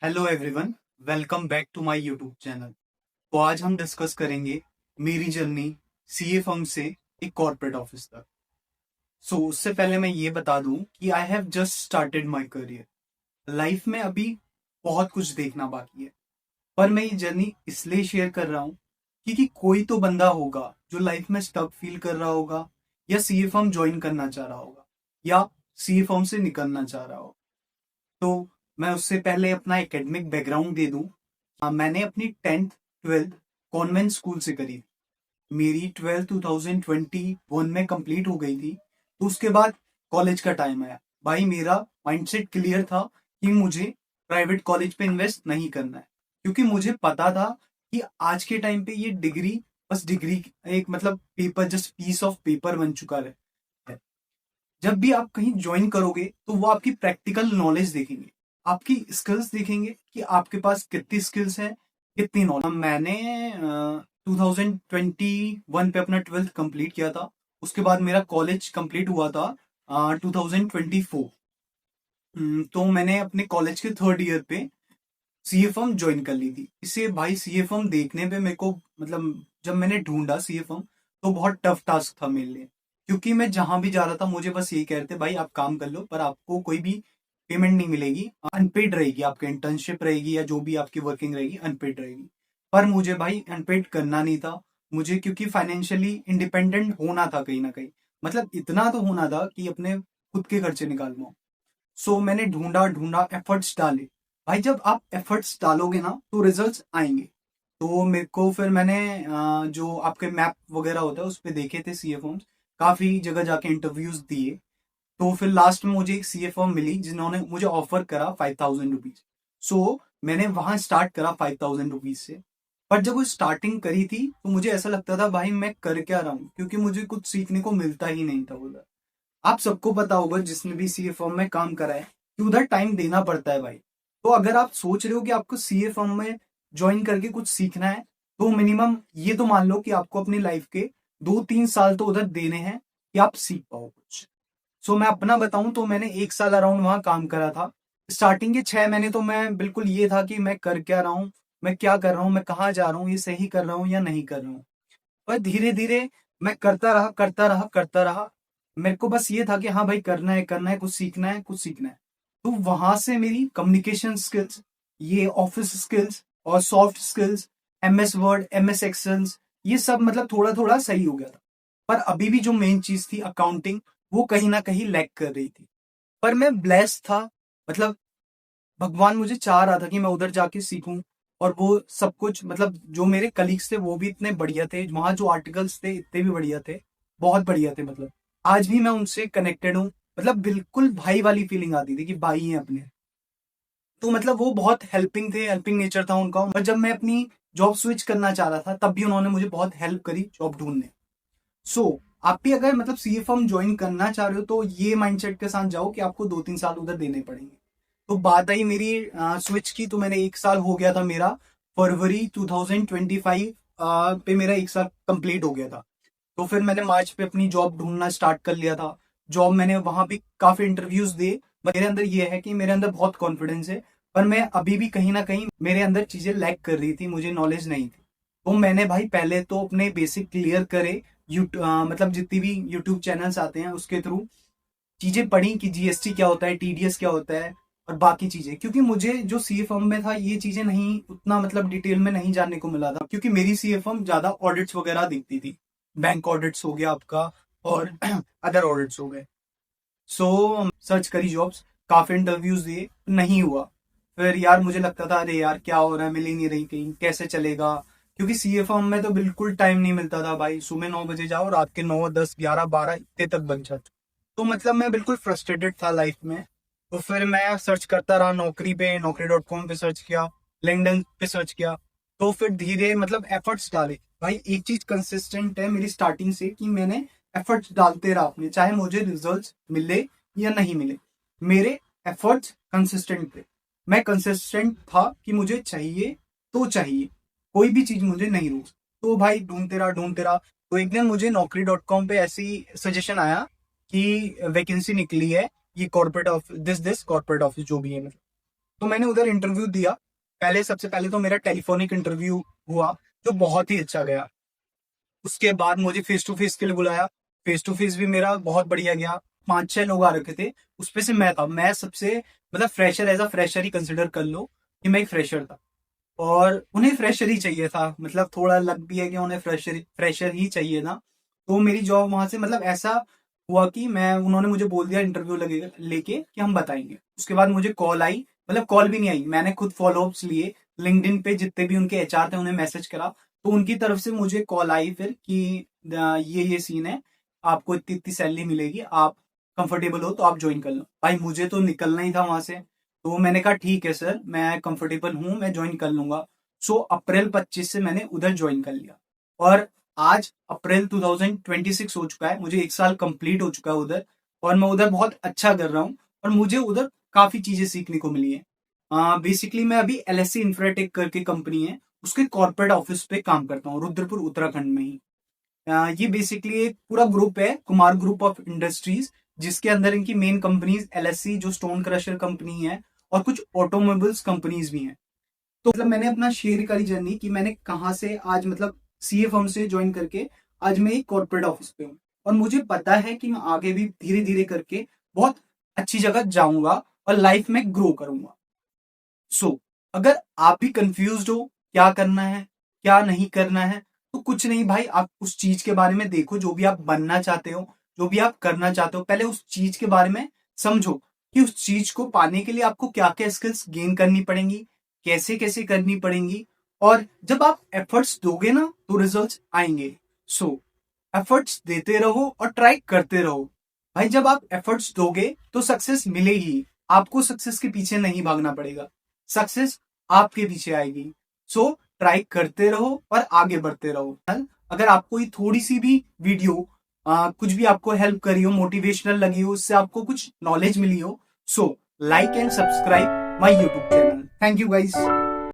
Hello everyone, welcome back to my YouTube channel. तो आज हम डिस्कस करेंगे मेरी जर्नी सीए फर्म से एक कॉर्पोरेट ऑफिस तक। उससे पहले मैं ये बता दूं कि I have just started my career. Life में अभी बहुत कुछ देखना बाकी है, पर मैं ये जर्नी इसलिए शेयर कर रहा हूँ क्योंकि कोई तो बंदा होगा जो लाइफ में स्टक फील कर रहा होगा, या सीए फर्म ज्वाइन करना चाह रहा होगा, या सीए फर्म से निकलना चाह रहा होगा। तो मैं उससे पहले अपना एकेडमिक बैकग्राउंड दे दूं। मैंने अपनी 10th 12th कॉन्वेंट स्कूल से करी थी। मेरी 12th 2021 में कंप्लीट हो गई थी। तो उसके बाद कॉलेज का टाइम आया। भाई मेरा माइंडसेट क्लियर था कि मुझे प्राइवेट कॉलेज पे इन्वेस्ट नहीं करना है, क्योंकि मुझे पता था कि आज के टाइम पे ये डिग्री बस डिग्री एक मतलब paper, just piece of paper बन चुका है। जब भी आप कहीं ज्वाइन करोगे तो वो आपकी प्रैक्टिकल नॉलेज देखेंगे, आपकी स्किल्स देखेंगे कि आपके पास कितनी स्किल्स है, कितनी नॉलेज। मैंने 2021 पे अपना 12th कंप्लीट किया था। उसके बाद मेरा कॉलेज कंप्लीट हुआ था 2024। तो मैंने अपने कॉलेज के थर्ड ईयर पे सीए फर्म ज्वाइन कर ली थी। इससे भाई सीए फर्म देखने पे मेरे को मतलब जब मैंने ढूंढा सीए फर्म, तो बहुत टफ टास्क था मेरे लिए, क्योंकि मैं जहां भी जा रहा था मुझे बस यही कहते भाई आप काम कर लो, पर आपको कोई भी पेमेंट नहीं मिलेगी, अनपेड रहेगी, आपकी इंटर्नशिप रहेगी या जो भी आपकी वर्किंग रहेगी अनपेड रहेगी। पर मुझे भाई अनपेड करना नहीं था। मुझे क्योंकि फाइनेंशियली इंडिपेंडेंट होना था कहीं ना कहीं, मतलब इतना तो होना था कि अपने खुद के खर्चे निकाल पाऊं। मैंने ढूंढा ढूंढा, एफर्ट्स डाले। भाई जब आप एफर्ट्स डालोगे ना तो रिजल्ट्स आएंगे। तो मेरे को फिर मैंने जो आपके मैप वगैरह होता है उस पर देखे थे सीए फॉर्म्स, काफी जगह जाके इंटरव्यूज दिए। तो फिर लास्ट में मुझे एक सीए फॉर्म मिली जिन्होंने मुझे ऑफर करा 5000 रुपीज। मैंने वहां स्टार्ट करा 5000 रुपीज से। पर जब वो स्टार्टिंग करी थी तो मुझे ऐसा लगता था भाई मैं कर क्या रहा हूँ, क्योंकि मुझे कुछ सीखने को मिलता ही नहीं था उधर। आप सबको पता होगा जिसने भी सीए फर्म में काम करा है कि उधर टाइम देना पड़ता है भाई। तो अगर आप सोच रहे हो कि आपको सीए फर्म में ज्वाइन करके कुछ सीखना है, तो मिनिमम ये तो मान लो कि आपको अपनी लाइफ के 2-3 साल तो उधर देने हैं कि आप सीख पाओ कुछ। मैं अपना बताऊं तो मैंने 1 साल अराउंड वहां काम करा था। स्टार्टिंग के 6 महीने तो मैं बिल्कुल ये था कि मैं कर क्या रहा हूँ, मैं क्या कर रहा हूँ, मैं कहाँ जा रहा हूँ, ये सही कर रहा हूँ या नहीं कर रहा हूँ। पर धीरे धीरे मैं करता रहा करता रहा करता रहा। मेरे को बस ये था कि हाँ भाई करना है करना है, कुछ सीखना है कुछ सीखना है। तो वहां से मेरी कम्युनिकेशन स्किल्स, ये ऑफिस स्किल्स और soft skills, MS Word, MS Excels, ये सब मतलब थोड़ा थोड़ा सही हो गया था। पर अभी भी जो मेन चीज थी अकाउंटिंग, वो कहीं ना कहीं लैग कर रही थी। पर मैं ब्लेस्ड था, मतलब भगवान मुझे चाह रहा था कि मैं उधर जाके सीखूं। और वो सब कुछ मतलब जो मेरे कलीग्स थे वो भी इतने बढ़िया थे, वहां जो आर्टिकल्स थे इतने भी बढ़िया थे, बहुत बढ़िया थे। मतलब आज भी मैं उनसे कनेक्टेड हूँ। मतलब बिल्कुल भाई वाली फीलिंग आती थी कि भाई हैं अपने। तो मतलब वो बहुत हेल्पिंग थे, हेल्पिंग नेचर था उनका। और जब मैं अपनी जॉब स्विच करना चाह रहा था तब भी उन्होंने मुझे बहुत हेल्प करी जॉब ढूंढने। आप भी अगर मतलब सीए फर्म ज्वाइन करना चाह रहे हो तो ये माइंडसेट के साथ जाओ कि आपको 2-3 साल उधर देने पड़ेंगे। तो बात आई मेरी स्विच की, तो मैंने 1 साल हो गया था मेरा। फरवरी 2025 पे मेरा 1 साल कंप्लीट हो गया था। तो फिर मैंने मार्च पे अपनी जॉब ढूंढना स्टार्ट कर लिया था। जॉब मैंने वहां भी काफी इंटरव्यूज दिए। मेरे अंदर ये है कि मेरे अंदर बहुत कॉन्फिडेंस है, पर मैं अभी भी कहीं ना कहीं मेरे अंदर चीजें लैक कर रही थी, मुझे नॉलेज नहीं थी। तो मैंने भाई पहले तो अपने बेसिक क्लियर करे। मतलब जितनी भी यूट्यूब चैनल्स आते हैं उसके थ्रू चीजें पढ़ी कि जीएसटी क्या होता है, टीडीएस क्या होता है, और बाकी चीजें। क्योंकि मुझे जो सीए फर्म में था ये चीजें नहीं उतना मतलब डिटेल में नहीं जानने को मिला था, क्योंकि मेरी सीए फर्म ज्यादा ऑडिट्स वगैरह दिखती थी। बैंक ऑडिट्स हो गया आपका, और अदर ऑडिट्स हो गए। सर्च करी जॉब्स, काफी इंटरव्यूज दिए, नहीं हुआ। फिर यार मुझे लगता था अरे यार क्या हो रहा है, मिल ही नहीं रही, कहीं कैसे चलेगा। क्योंकि सीए फर्म में तो बिल्कुल टाइम नहीं मिलता था भाई, सुबह 9 बजे जाओ, रात के 9, 10, 11, 12 इतने तक बन जाते। तो मतलब मैं बिल्कुल फ्रस्ट्रेटेड था लाइफ में। तो फिर मैं सर्च करता रहा नौकरी पे, नौकरी.com पे सर्च किया, लिंक्डइन पे सर्च किया। तो फिर धीरे मतलब एफर्ट्स डाले। भाई एक चीज कंसिस्टेंट है मेरी स्टार्टिंग से कि मैंने एफर्ट्स डालते रहा अपने, चाहे मुझे रिजल्ट्स मिले या नहीं मिले, मेरे एफर्ट्स कंसिस्टेंट थे। मैं कंसिस्टेंट था कि मुझे चाहिए तो चाहिए, कोई भी चीज मुझे नहीं रोक। तो भाई ढूंढते रहा। तो एक दिन मुझे नौकरी.com पे ऐसी सजेशन आया कि वैकेंसी निकली है, ये corporate office, this corporate office जो भी है मतलब। तो मैंने उधर इंटरव्यू दिया। सबसे पहले तो मेरा टेलीफोनिक इंटरव्यू हुआ, जो बहुत ही अच्छा गया। उसके बाद मुझे फेस टू फेस के लिए बुलाया। फेस टू फेस भी मेरा बहुत बढ़िया गया। 5-6 लोग आ रखे थे, उसपे से मैं था, मैं सबसे मतलब फ्रेशर, एज अ फ्रेशर ही कंसिडर कर लो कि मैं एक फ्रेशर था। और उन्हें फ्रेशर ही चाहिए था, मतलब थोड़ा लग भी है कि उन्हें फ्रेशर फ्रेशर ही चाहिए था। तो मेरी जॉब वहां से मतलब ऐसा हुआ कि मैं उन्होंने मुझे बोल दिया इंटरव्यू लगे लेके कि हम बताएंगे। उसके बाद मुझे कॉल आई, मतलब कॉल भी नहीं आई, मैंने खुद फॉलोअप्स लिए। लिंक्डइन पे जितने भी उनके एचआर थे उन्हें मैसेज करा, तो उनकी तरफ से मुझे कॉल आई फिर कि ये सीन है, आपको इतनी इतनी सैलरी मिलेगी, आप कंफर्टेबल हो तो आप ज्वाइन कर लो। भाई मुझे तो निकलना ही था वहां से, तो मैंने कहा ठीक है सर, मैं कंफर्टेबल हूँ, मैं ज्वाइन कर लूंगा। सो अप्रैल 25 से मैंने उधर ज्वाइन कर लिया। और आज अप्रैल 2026 हो चुका है, मुझे 1 साल कंप्लीट हो चुका है उधर। और मैं उधर बहुत अच्छा कर रहा हूँ, और मुझे उधर काफी चीजें सीखने को मिली है। बेसिकली मैं अभी एलएससी इंफ्राटेक करके कंपनी है, उसके कॉर्पोरेट ऑफिस पे काम करता हूँ, रुद्रपुर उत्तराखंड में ही। ये बेसिकली एक पूरा ग्रुप है, कुमार ग्रुप ऑफ इंडस्ट्रीज, जिसके अंदर इनकी मेन कंपनीज एलएससी जो स्टोन क्रशर कंपनी है, और कुछ ऑटोमोबाइल्स कंपनीज भी हैं। तो मतलब मैंने अपना शेयर करी जर्नी कि मैंने कहाँ से आज मतलब सीए फर्म से ज्वाइन करके आज मैं एक कॉर्पोरेट ऑफिस पे हूँ। और मुझे पता है कि मैं आगे भी धीरे धीरे करके बहुत अच्छी जगह जाऊंगा और लाइफ में ग्रो करूंगा। सो अगर आप भी कंफ्यूज हो क्या करना है क्या नहीं करना है, तो कुछ नहीं भाई, आप उस चीज के बारे में देखो, जो भी आप बनना चाहते हो, जो भी आप करना चाहते हो, पहले उस चीज के बारे में समझो कि उस चीज को पाने के लिए आपको क्या क्या स्किल्स गेन करनी पड़ेंगी, कैसे कैसे करनी पड़ेंगी। और जब आप एफर्ट्स दोगे ना तो रिजल्ट्स आएंगे। सो एफर्ट्स देते रहो और ट्राई करते रहो। भाई जब आप एफर्ट्स दोगे तो सक्सेस मिलेगी, आपको सक्सेस के पीछे नहीं भागना पड़ेगा, सक्सेस आपके पीछे आएगी। सो ट्राई करते रहो और आगे बढ़ते रहो। अगर आपको ये थोड़ी सी भी वीडियो कुछ भी आपको हेल्प करी हो, मोटिवेशनल लगी हो, उससे आपको कुछ नॉलेज मिली हो, so like and subscribe my YouTube channel. Thank you guys.